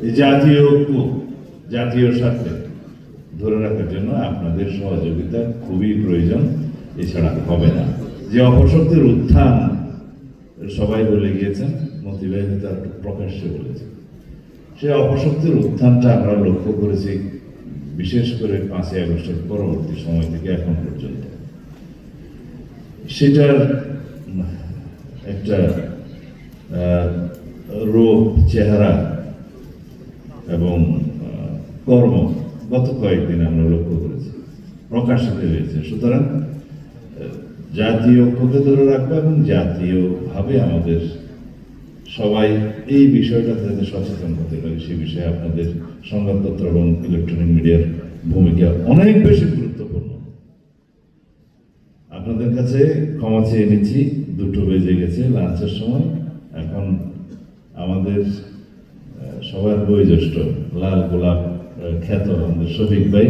এই জাতীয় ঐক্য, জাতীয় স্বার্থে ধরে রাখার জন্য আপনাদের সহযোগিতা খুবই প্রয়োজন, এছাড়া হবে না। যে অপশক্তির উত্থান সবাই বলে গিয়েছেন, মতি ভাই হয়তো একটু প্রকাশ্যে বলেছে, সেই অপশক্তির উত্থানটা আমরা লক্ষ্য করেছি বিশেষ করে 5ই আগস্টের পরবর্তী সময় থেকে এখন পর্যন্ত। সেটার একটা রূপ, চেহারা এবং কর্ম গত কয়েকদিন আমরা লক্ষ্য করেছি, প্রকাশিত হয়েছে। সুতরাং জাতীয় ঐক্যকে ধরে রাখবো এবং জাতীয়ভাবে আমাদের সবাই এই বিষয়টা যাতে সচেতন হতে পারে, সে বিষয়ে আপনাদের সংবাদপত্র এবং ইলেকট্রনিক মিডিয়ার ভূমিকা অনেক বেশি গুরুত্বপূর্ণ। আপনাদের কাছে ক্ষমা চেয়ে নিচ্ছি, 2টো বেজে গেছে লাঞ্চের সময়। এখন আমাদের সবার বয়োজ্যেষ্ঠ লাল গোলাপ খ্যাত আমাদের শফিক ভাই